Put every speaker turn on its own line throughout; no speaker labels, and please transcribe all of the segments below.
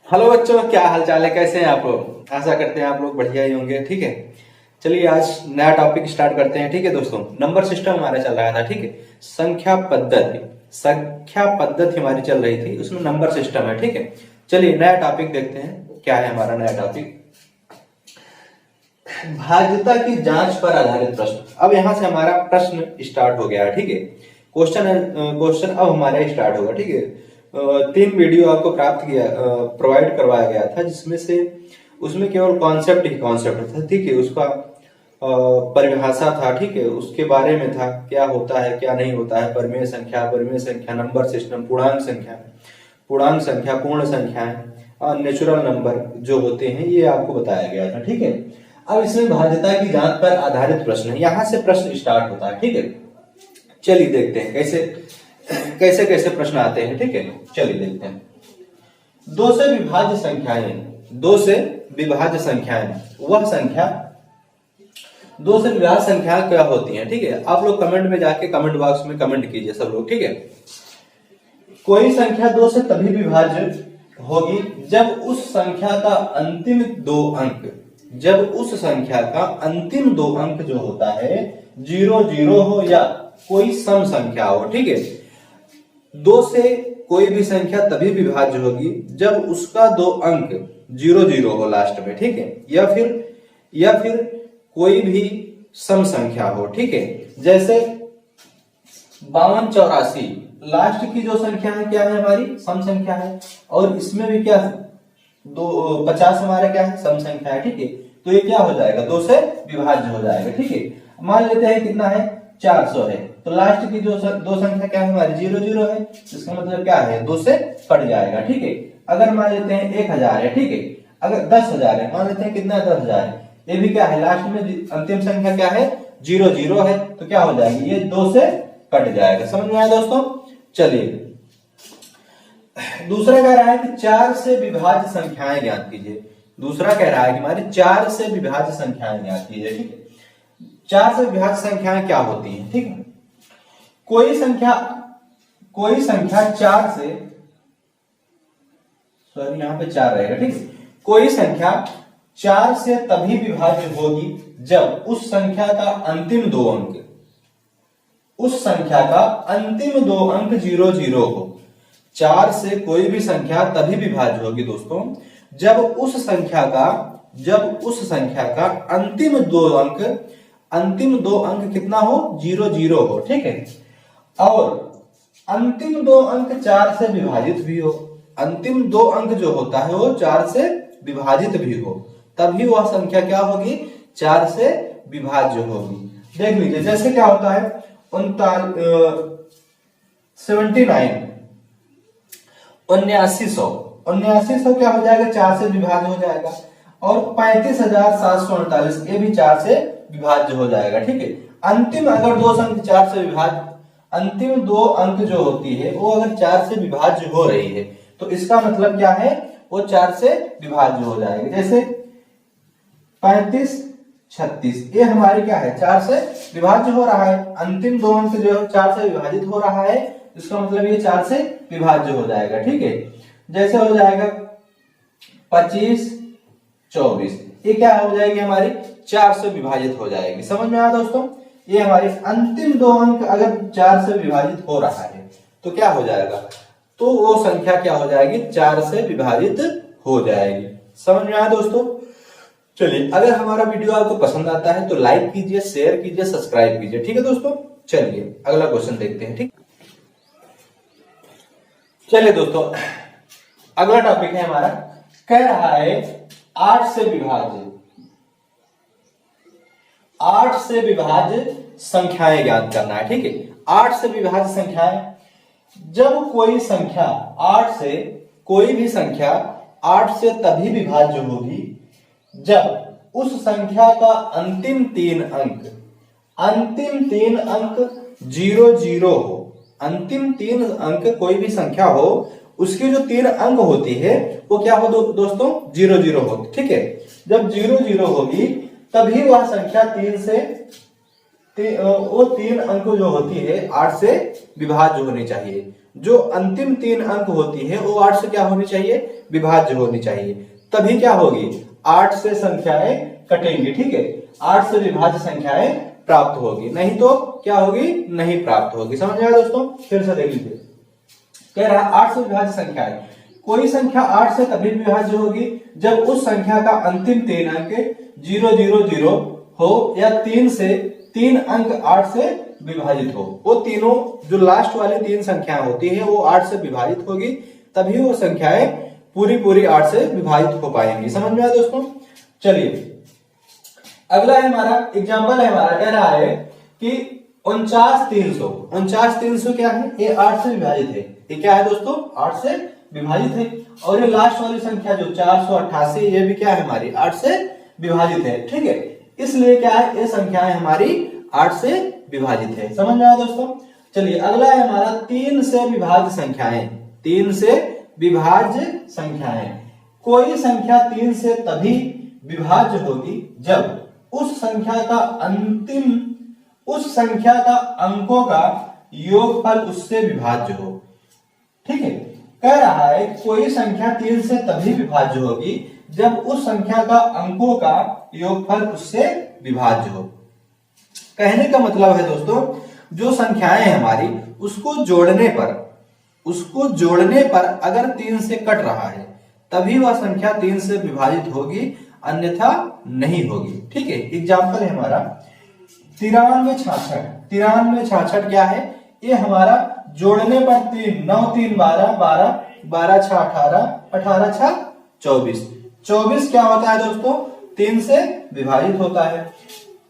Hello बच्चों, क्या हाल चाल है? कैसे हैं आप लोग? आशा करते हैं आप लोग बढ़िया ही होंगे। ठीक है, चलिए आज नया टॉपिक स्टार्ट करते हैं। ठीक है दोस्तों, नंबर सिस्टम हमारा चल रहा था। ठीक है, संख्या पद्धति हमारी चल रही थी, उसमें नंबर सिस्टम है। ठीक है, चलिए नया टॉपिक देखते हैं। क्या है हमारा नया टॉपिक? भाज्यता की जांच पर आधारित प्रश्न। अब यहां से हमारा प्रश्न स्टार्ट हो गया है। ठीक है, क्वेश्चन अब हमारा स्टार्ट होगा। ठीक है, 3 वीडियो आपको प्रोवाइड करवाया गया था, जिसमें से उसमें केवल कॉन्सेप्ट ही कॉन्सेप्ट था। ठीक है, उसका परिभाषा था। ठीक है, उसके बारे में था क्या होता है क्या नहीं होता है, परिमेय संख्या, नंबर सिस्टम, पूर्णांक संख्या, पूर्ण संख्याएं और नेचुरल नंबर जो होते हैं, ये आपको बताया गया था। ठीक है, अब इसमें भाज्यता की जांच पर आधारित प्रश्न है, यहां से प्रश्न स्टार्ट होता है। ठीक है, चलिए देखते हैं कैसे कैसे कैसे प्रश्न आते हैं। ठीक है, चलिए देखते हैं। दो से विभाज्य संख्याएं वह संख्या दो से विभाज्य संख्या क्या होती है? ठीक है, आप लोग कमेंट में जाके कमेंट बॉक्स में कमेंट कीजिए सब लोग। ठीक है, कोई संख्या दो से तभी विभाज्य होगी जब उस संख्या का अंतिम दो अंक जो होता है 0 0 हो या कोई सम संख्या हो। ठीक है, दो से कोई भी संख्या तभी विभाज्य होगी जब उसका दो अंक 0 0 हो लास्ट में। ठीक है, या फिर कोई भी सम संख्या हो। ठीक है, जैसे 52 84 लास्ट की जो संख्या है क्या है? हमारी सम संख्या है। और इसमें भी क्या 50 हमारा क्या है? सम संख्या है। ठीक है, तो ये क्या हो जाएगा? दो से विभाज्य हो जाएगा। ठीक है, मान लेते हैं कितना है? 400 है, तो लास्ट की जो दो संख्या क्या है? हमारी 0 0 है, इसका मतलब क्या है? दो से कट जाएगा। ठीक है, अगर मान लेते हैं 1000 है। ठीक है, अगर 10,000 है, मान लेते हैं कितना है? 10,000 है, ये भी क्या है? लास्ट में अंतिम संख्या क्या है? 0 0 है, तो क्या हो जाएगी? ये दो से कट जाएगा। समझ में आया दोस्तों? चलिए दूसरा कह रहा है कि 4 से विभाज्य संख्याएं ज्ञात कीजिए। दूसरा कह रहा है कि हमारी 4 से विभाज्य संख्याएं ज्ञात कीजिए। ठीक है, 4 से विभाज्य संख्याएं क्या होती हैं? ठीक है, कोई संख्या 4 से, सॉरी यहां पे 4 रहेगा। ठीक है, कोई संख्या 4 से तभी विभाज्य होगी जब उस संख्या का अंतिम दो अंक 0 0 हो। 4 से कोई भी संख्या तभी विभाज्य होगी दोस्तों जब उस संख्या का अंतिम दो अंक कितना हो? 0 0 हो। ठीक है, और अंतिम दो अंक 4 से विभाजित भी हो। अंतिम दो अंक जो होता है वो 4 से विभाजित भी हो, तभी वह संख्या क्या होगी? 4 से विभाज्य होगी। देख लीजिए, जैसे क्या होता है 79 क्या हो जाएगा? 4 से विभाज्य हो जाएगा। और 35,748 ये भी 4 से विभाज्य हो जाएगा। ठीक है, अंतिम अगर दो अंक 4 से विभाज्य, अंतिम दो अंक जो होती है वो अगर 4 से विभाज्य हो रही है, तो इसका मतलब क्या है? वो 4 से विभाज्य हो जाएगी। जैसे 35 36 ये हमारी क्या है? 4 से विभाज्य हो रहा है। अंतिम दो अंक जो है 4 से विभाजित हो रहा है, इसका मतलब ये 4 से विभाज्य हो जाएगा। ठीक है, जैसे हो जाएगा 25 24 ये क्या हो जाएगी? हमारी 4 से विभाजित हो जाएगी। समझ में आया दोस्तों? ये हमारे अंतिम दो अंक अगर 4 से विभाजित हो रहा है तो क्या हो जाएगा? तो वो संख्या क्या हो जाएगी? 4 से विभाजित हो जाएगी। समझ में आया दोस्तों? चलिए, अगर हमारा वीडियो आपको पसंद आता है तो लाइक कीजिए, शेयर कीजिए, सब्सक्राइब कीजिए। ठीक है दोस्तों, चलिए अगला क्वेश्चन देखते हैं। ठीक, चलिए दोस्तों अगला टॉपिक है हमारा, कह रहा है 8 से विभाज्य संख्याएं ज्ञात करना है। ठीक है, 8 से विभाज्य संख्याएं, जब कोई भी संख्या 8 से तभी विभाज्य होगी जब उस संख्या का अंतिम तीन अंक 0 0 हो। अंतिम तीन अंक कोई भी संख्या हो, उसकी जो तीन अंक होती है वो क्या हो दोस्तों? 0 0 हो। ठीक है, जब 0 0 होगी तभी वह संख्या 3 से वो 3 अंक जो होती है 8 से विभाज्य होनी चाहिए। जो अंतिम 3 अंक होती है वो 8 से क्या होनी चाहिए, विभाज्य होनी चाहिए। तभी क्या होगी, 8 से संख्याएं कटेंगी, ठीक है, 8 से विभाज्य संख्याएं प्राप्त होगी, नहीं तो क्या होगी, नहीं प्राप्त होगी। समझ में आया दोस्तों? फिर से देख लीजिए, कह रहा है 8 से विभाज्य संख्या है, कोई संख्या 8 से तभी विभाज्य होगी जब उस संख्या का अंतिम 3 अंक 000 हो या 3 अंक 8 से विभाजित हो। वो तीनों जो लास्ट वाली 3 संख्याएं होती है वो 8 से विभाजित होगी, तभी वो संख्याएं पूरी 8 से विभाजित हो पाएंगी। समझ में आया दोस्तों? चलिए अगला है हमारा एग्जाम्पल है, हमारा कह रहा है कि 49,300 क्या है, ये 8 से विभाजित है। ये क्या है दोस्तों, 8 से विभाजित है। और ये लास्ट वाली संख्या जो 488, ये भी क्या है, हमारी 8 से विभाजित है, ठीक है। इसलिए क्या है, ये संख्याएं हमारी 8 से विभाजित है। समझ में आया दोस्तों? चलिए अगला है हमारा 3 से विभाज्य संख्याएं। 3 से विभाज्य संख्याएं, कोई संख्या 3 से तभी विभाज्य होगी जब उस संख्या का अंकों का योगफल उससे विभाज्य हो। ठीक है, कह रहा है कोई संख्या 3 से तभी विभाज्य होगी जब उस संख्या का अंकों का योगफल उससे विभाज्य हो। कहने का मतलब है दोस्तों, जो संख्याएं हैं हमारी, उसको जोड़ने पर अगर 3 से कट रहा है तभी वह संख्या 3 से विभाजित होगी, अन्यथा नहीं होगी। ठीक है, एग्जाम्पल है हमारा 9366 क्या है, ये हमारा जोड़ने पर 3 9 3 12 12 12 6 18 18 6 24 24 क्या होता है दोस्तों, 3 से विभाजित होता है।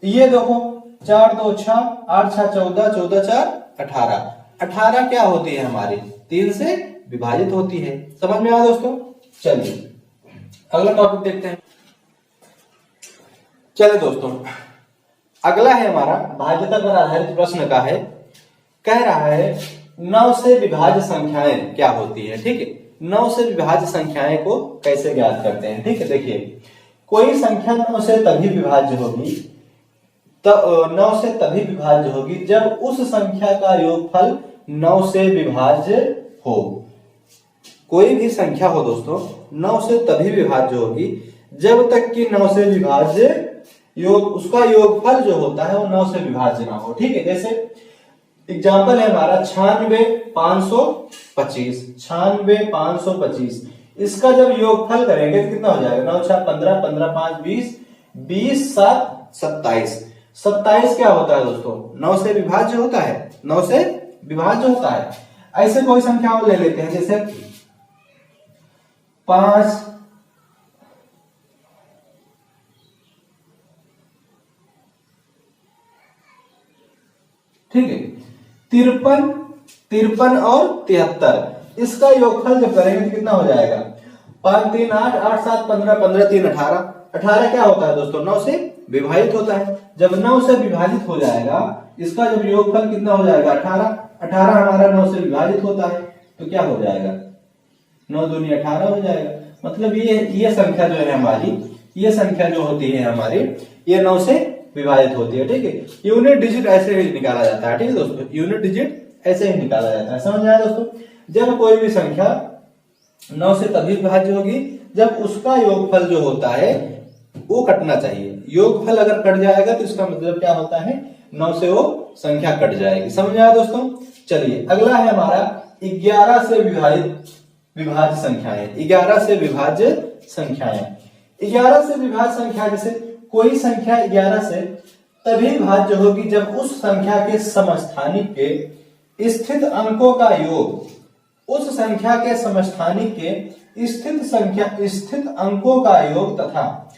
ये देखो 4 2 6 8 6 14 14 4 18 18 क्या होती है हमारी, 3 से विभाजित होती है। समझ में आया दोस्तों? चलिए अगला टॉपिक देखते हैं। चलिए दोस्तों अगला है हमारा भाज्यता पर आधारित प्रश्न का है। कह रहा है 9 से विभाज्य संख्याएं क्या होती है। ठीक है, 9 से विभाज्य संख्याएं को कैसे ज्ञात करते हैं। ठीक है, देखिए कोई संख्या 9 से तभी विभाज्य होगी, 9 से तभी विभाज्य होगी जब उस संख्या का योगफल 9 से विभाज्य हो। कोई भी संख्या हो दोस्तों, 9 से तभी विभाज्य होगी जब तक कि 9 से विभाज्य उसका योगफल जो होता है वो 9 से विभाज्य ना हो। ठीक है, जैसे एग्जाम्पल है हमारा 96,525 96,525, इसका जब योगफल करेंगे तो कितना हो जाएगा, 9 6 15 15 5 20 20 7 27 27 क्या होता है दोस्तों, 9 से विभाज्य होता है, 9 से विभाज्य होता है। ऐसे कोई संख्या और ले लेते हैं, जैसे 5 ठीक है 53 और 73, इसका योगफल जब करेंगे तो कितना हो जाएगा, 5 3 8 8 7 15 15 3 18 18 क्या होता है दोस्तों, 9 से विभाजित होता है। जब 9 से विभाजित हो जाएगा, इसका जब योगफल कितना हो जाएगा 18 18 हमारा 9 से विभाजित होता है, तो क्या हो जाएगा 9 दूनी 18 हो जाएगा। मतलब ये संख्या जो है हमारी, ये संख्या जो होती है हमारी, ये 9 से विभाजित होती है। ठीक है, यूनिट डिजिट ऐसे ही निकाला जाता है। ठीक है दोस्तों, यूनिट डिजिट ऐसे ही निकाला जाता है। समझ आया दोस्तों? जब कोई भी संख्या 9 से तभी विभाज्य होगी जब उसका योगफल जो होता है वो कटना चाहिए। योगफल अगर कट जाएगा तो इसका मतलब क्या होता है, 9 से वो संख्या कट जाएगी। समझ आया दोस्तों? चलिए अगला है हमारा 11 से विभाज्य संख्याएं। 11 से विभाज्य संख्याएं, 11 से विभाज्य संख्या, जैसे कोई संख्या 11 से तभी विभाज्य होगी जब उस संख्या के समस्थानिक के स्थित अंकों का योग उस संख्या के समस्थानिक के स्थित अंकों का योग तथा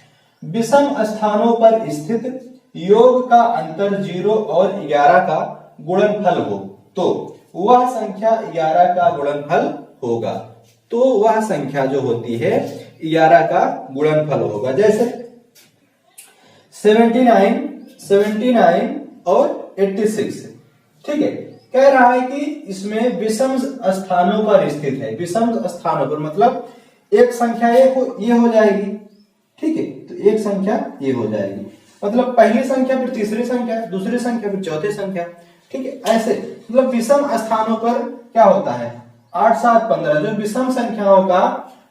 विषम स्थानों पर स्थित योग का अंतर 0 और 11 का गुणनफल हो, तो वह संख्या 11 का गुणनफल होगा। तो वह संख्या जो होती है 11 का गुणनफल होगा। जैसे 79 और 86। ठीक है, कह रहा है कि इसमें विषम स्थानों पर स्थित है। विषम स्थानों पर मतलब एक संख्या ये हो जाएगी। ठीक है, तो एक संख्या ये हो जाएगी मतलब पहली संख्या फिर तीसरी संख्या, दूसरी संख्या फिर चौथी संख्या, ठीक है। ऐसे मतलब विषम स्थानों पर क्या होता है 8 7 15 जो विषम संख्याओं का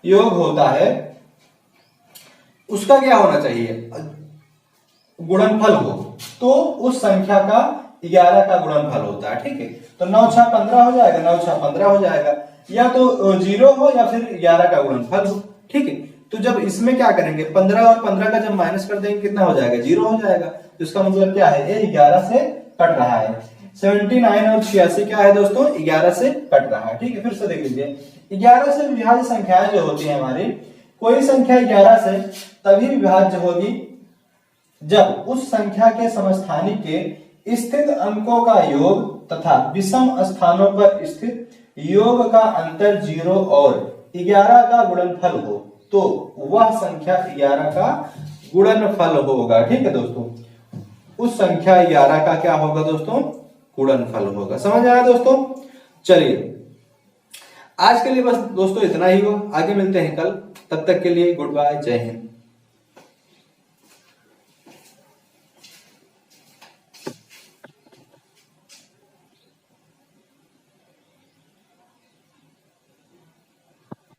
योग होता है उसका क्या होना चाहिए गुणनफल हो, तो उस संख्या का 11 का गुणनफल होता है, ठीक है। तो 9 6 15 हो जाएगा, 9 6 15 हो जाएगा, या तो 0 हो या फिर 11 का गुणनफल हो, ठीक है। तो जब इसमें क्या करेंगे 15 और 15 का जब माइनस कर देंगे कितना हो जाएगा 0 हो जाएगा। तो इसका मतलब क्या है ये 11 से कट रहा है। 79 और 86 क्या है दोस्तों 11 से कट रहा है, ठीक है। फिर से देख लीजिए 11 से विभाज्य संख्याएं जो होती है हमारी, कोई संख्या 11 से तभी विभाज्य होगी जब उस संख्या के समस्थानी के स्थित अंकों का योग तथा विषम स्थानों पर स्थित योग का अंतर 0 और 11 का गुणनफल हो, तो वह संख्या 11 का गुणनफल होगा, ठीक है दोस्तों। उस संख्या 11 का क्या होगा दोस्तों गुणनफल होगा। समझ आया दोस्तों। चलिए आज के लिए बस दोस्तों इतना ही हो, आगे मिलते हैं कल, तब तक के लिए गुड बाय, जय हिंद।